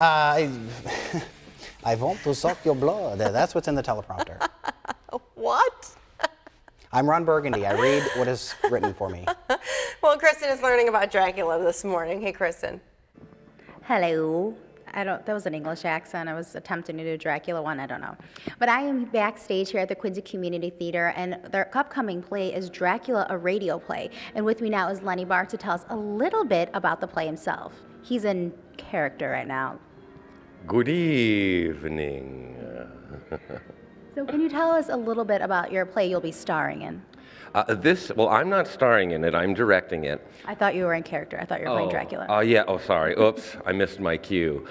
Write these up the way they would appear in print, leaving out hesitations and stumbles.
I, I want to suck your blood. That's what's in the teleprompter. What? I'm Ron Burgundy. I read what is written for me. Well, Kristen is learning about Dracula this morning. Hey, Kristen. Hello. That was an English accent. I was attempting to do a Dracula one, I don't know. But I am backstage here at the Quincy Community Theater, and their upcoming play is Dracula, a radio play. And with me now is Lenny Barr to tell us a little bit about the play himself. He's in character right now. Good evening. So can you tell us a little bit about your play you'll be starring in? Well, I'm not starring in it, I'm directing it. I thought you were in character. I thought you were playing Dracula. Yeah, sorry, oops, I missed my cue.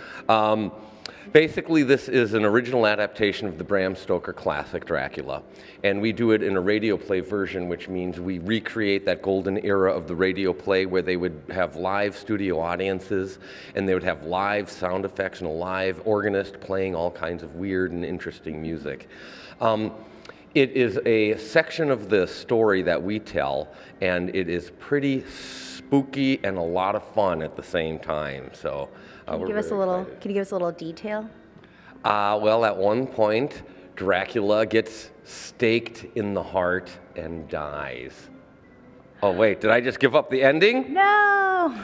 Basically, this is an original adaptation of the Bram Stoker classic Dracula, and we do it in a radio play version, which means we recreate that golden era of the radio play where they would have live studio audiences, and they would have live sound effects and a live organist playing all kinds of weird and interesting music. It is a section of the story that we tell, and it is pretty spooky and a lot of fun at the same time. So, Can you give us a little detail? Well, at one point, Dracula gets staked in the heart and dies. Oh wait, did I just give up the ending? No!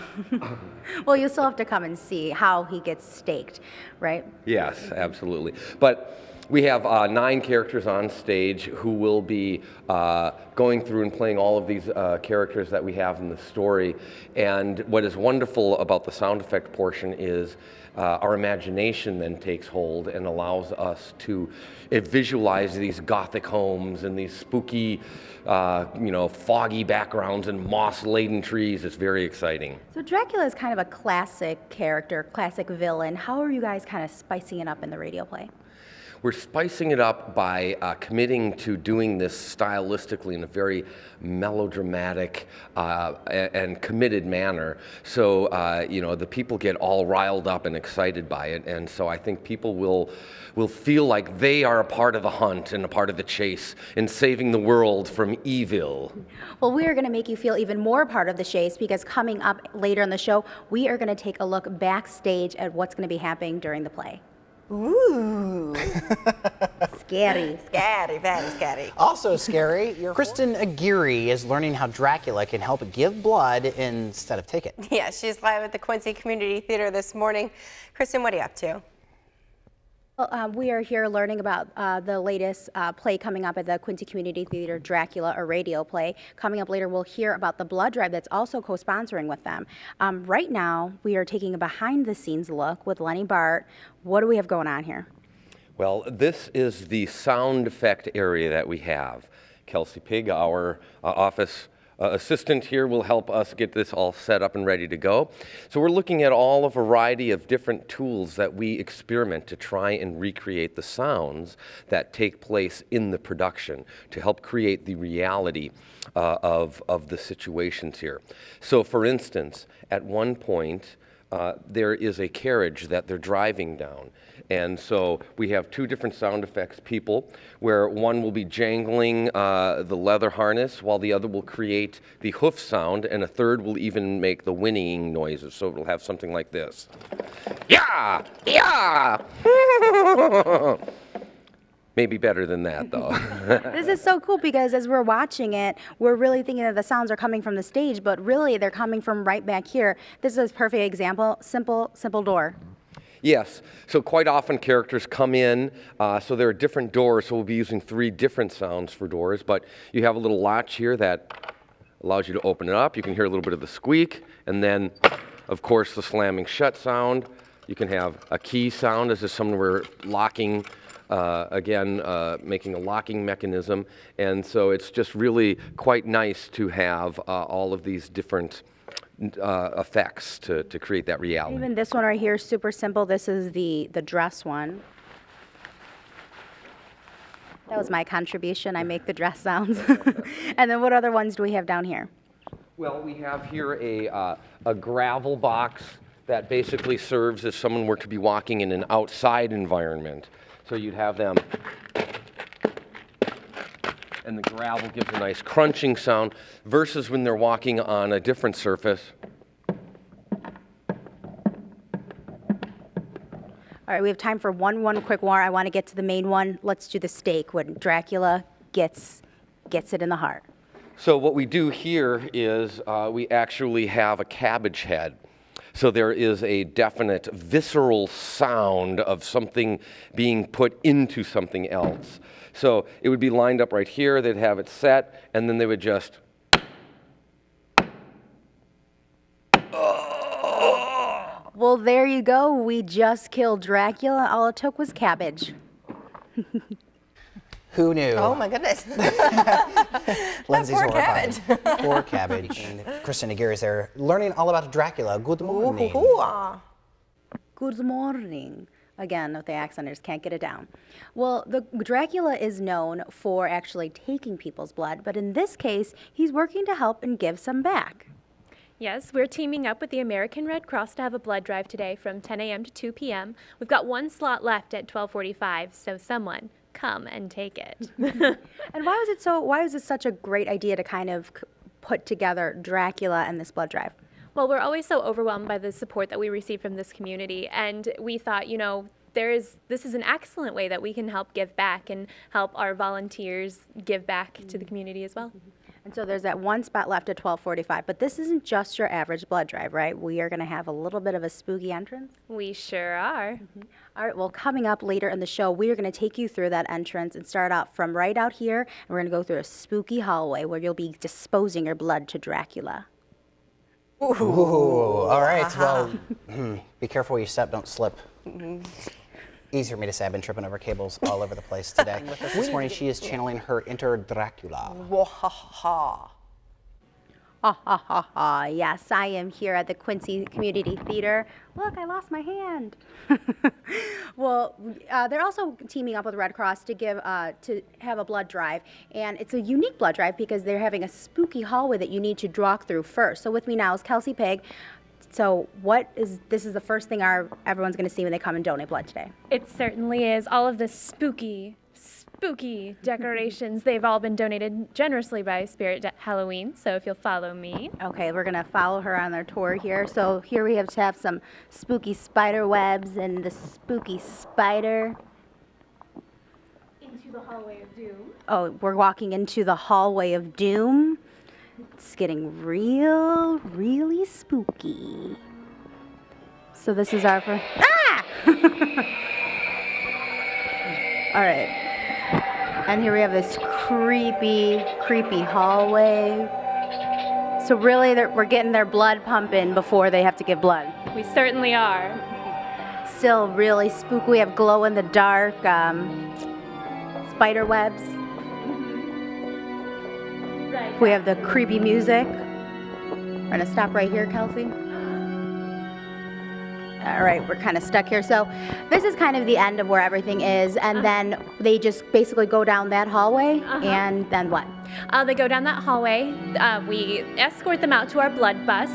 Well, you still have to come and see how he gets staked, right? Yes, absolutely. But we have 9 characters on stage who will be going through and playing all of these characters that we have in the story. And what is wonderful about the sound effect portion is our imagination then takes hold and allows us to visualize these gothic homes and these spooky, foggy backgrounds and moss-laden trees. It's very exciting. So Dracula is kind of a classic character, classic villain. How are you guys kind of spicing it up in the radio play? We're spicing it up by committing to doing this stylistically in a very melodramatic and committed manner. So, the people get all riled up and excited by it. And so I think people will feel like they are a part of the hunt and a part of the chase in saving the world from evil. Well, we are going to make you feel even more part of the chase because coming up later in the show, we are going to take a look backstage at what's going to be happening during the play. Ooh. Scary. Scary, very scary. Also scary, Kristen Aguirre is learning how Dracula can help give blood instead of take it. Yeah, she's live at the Quincy Community Theater this morning. Kristen, what are you up to? Well, we are here learning about the latest play coming up at the Quincy Community Theater, Dracula, a radio play. Coming up later, we'll hear about the blood drive that's also co-sponsoring with them. Right now, we are taking a behind-the-scenes look with Lenny Barr. What do we have going on here? Well, this is the sound effect area that we have. Kelsey Pig, our office assistant here, will help us get this all set up and ready to go. So we're looking at all a variety of different tools that we experiment to try and recreate the sounds that take place in the production to help create the reality of the situations here. So for instance, at one point, there is a carriage that they're driving down. And so we have 2 different sound effects people, where one will be jangling the leather harness while the other will create the hoof sound, and a third will even make the whinnying noises. So it'll have something like this. Yeah! Yeah! Maybe better than that, though. This is so cool because as we're watching it, we're really thinking that the sounds are coming from the stage, but really they're coming from right back here. This is a perfect example. Simple door. Yes, so quite often characters come in, so there are different doors, so we'll be using 3 different sounds for doors, but you have a little latch here that allows you to open it up. You can hear a little bit of the squeak, and then, of course, the slamming shut sound. You can have a key sound as if someone were locking, making a locking mechanism, and so it's just really quite nice to have all of these different effects to create that reality. Even this one right here is super simple. This is the dress one. That was my contribution. I make the dress sounds. And then what other ones do we have down here? Well, we have here a gravel box that basically serves if someone were to be walking in an outside environment. So you'd have them, and the gravel gives a nice crunching sound, versus when they're walking on a different surface. All right, we have time for one quick more. I want to get to the main one. Let's do the steak when Dracula gets it in the heart. So what we do here is we actually have a cabbage head. So there is a definite visceral sound of something being put into something else. So it would be lined up right here, they'd have it set, and then they would just... Well, there you go. We just killed Dracula. All it took was cabbage. Who knew? Oh my goodness. Lindsay's poor horrified. cabbage. Poor cabbage. And Kristen Aguirre is there learning all about Dracula. Good morning. Good morning. Again, with the accent, I just can't get it down. Well, the Dracula is known for actually taking people's blood, but in this case, he's working to help and give some back. Yes, we're teaming up with the American Red Cross to have a blood drive today from 10 a.m. to 2 p.m. We've got one slot left at 12:45, so someone come and take it. And why was it such a great idea to kind of put together Dracula and this blood drive? Well, we're always so overwhelmed by the support that we receive from this community, and we thought, this is an excellent way that we can help give back and help our volunteers give back to the community as well. And so there's that one spot left at 12:45, but this isn't just your average blood drive, right? We are going to have a little bit of a spooky entrance. We sure are. All right, well, coming up later in the show, we are going to take you through that entrance and start out from right out here, and we're going to go through a spooky hallway where you'll be disposing your blood to Dracula. Ooh, all right. Well, be careful where you step, don't slip. Easier for me to say. I've been tripping over cables all over the place today. This morning, she is channeling her inner Dracula. Wahaha. Ha ha ha ha. Yes, I am here at the Quincy Community Theater. Look, I lost my hand. Well, they're also teaming up with Red Cross to have a blood drive, and it's a unique blood drive because they're having a spooky hallway that you need to walk through first. So with me now is Kelsey Pig. So this is the first thing everyone's going to see when they come and donate blood today. It certainly is. All of the spooky decorations, they've all been donated generously by Spirit Halloween, so if you'll follow me. Okay, we're going to follow her on their tour here. So here we have to have some spooky spider webs and the spooky spider. Into the hallway of doom. Oh, we're walking into the hallway of doom. It's getting really spooky. So this is our first... Ah! All right. And here we have this creepy hallway. So really, we're getting their blood pumping before they have to give blood. We certainly are. Still really spooky. We have glow-in-the-dark spider webs. Right. We have the creepy music. We're gonna stop right here, Kelsey. All right, we're kind of stuck here. So this is kind of the end of where everything is, and then they just basically go down that hallway, and then what? They go down that hallway. We escort them out to our blood bus,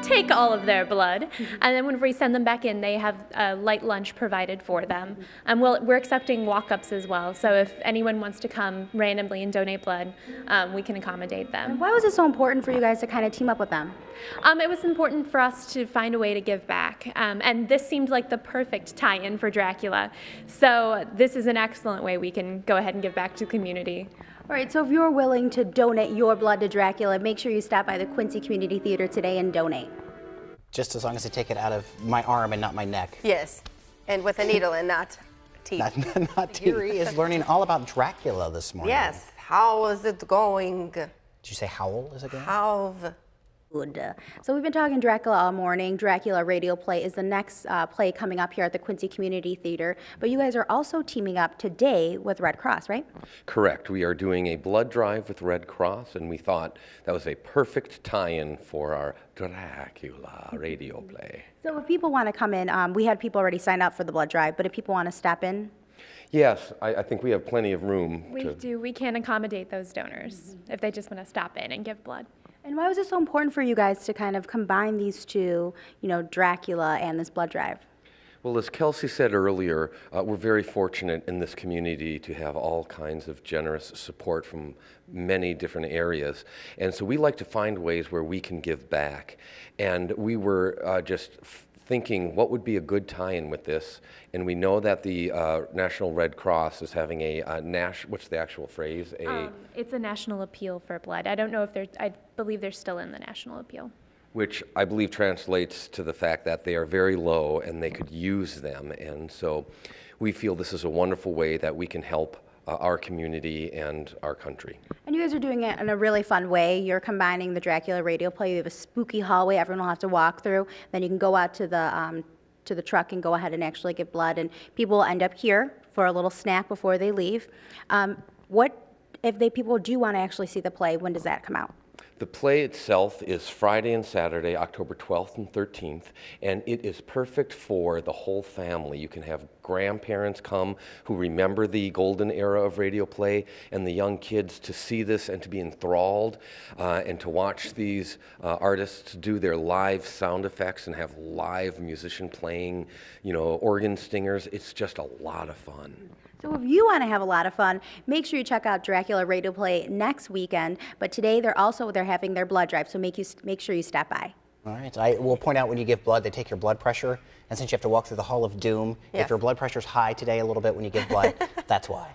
take all of their blood, and then when we send them back in, they have a light lunch provided for them. And we're accepting walk-ups as well, so if anyone wants to come randomly and donate blood, we can accommodate them. Why was it so important for you guys to kind of team up with them? It was important for us to find a way to give back, and this seemed like the perfect tie-in for Dracula. So this is an excellent way we can go ahead and give back to the community. All right, so if you're willing to donate your blood to Dracula, make sure you stop by the Quincy Community Theater today and donate. Just as long as I take it out of my arm and not my neck. Yes, and with a needle and not teeth. Not Aguirre is learning all about Dracula this morning. Yes, how is it going? Did you say howl is it going? How? Good. So we've been talking Dracula all morning. Dracula radio play is the next play coming up here at the Quincy Community Theater. But you guys are also teaming up today with Red Cross, right? Correct. We are doing a blood drive with Red Cross, and we thought that was a perfect tie-in for our Dracula radio play. So if people want to come in, we had people already sign up for the blood drive, but if people want to step in? Yes, I think we have plenty of room. We do. We can accommodate those donors if they just want to stop in and give blood. And why was it so important for you guys to kind of combine these two, Dracula and this blood drive? Well, as Kelsey said earlier, we're very fortunate in this community to have all kinds of generous support from many different areas. And so we like to find ways where we can give back. And we were just thinking what would be a good tie-in with this, and we know that the National Red Cross is having a what's the actual phrase? It's a national appeal for blood. I don't know if I believe they're still in the national appeal. Which I believe translates to the fact that they are very low and they could use them. And so we feel this is a wonderful way that we can help our community and our country. And you guys are doing it in a really fun way. You're combining the Dracula radio play. You have a spooky hallway everyone will have to walk through. Then you can go out to the truck and go ahead and actually get blood. And people will end up here for a little snack before they leave. What if people do want to actually see the play? When does that come out? The play itself is Friday and Saturday, October 12th and 13th, and it is perfect for the whole family. You can have grandparents come who remember the golden era of radio play, and the young kids to see this and to be enthralled and to watch these artists do their live sound effects and have live musician playing, organ stingers. It's just a lot of fun. So if you want to have a lot of fun, make sure you check out Dracula Radio Play next weekend. But today they're having their blood drive, so make sure you stop by. All right. I will point out when you give blood, they take your blood pressure, and since you have to walk through the Hall of Doom, Yes. if your blood pressure's high today a little bit when you give blood, that's why.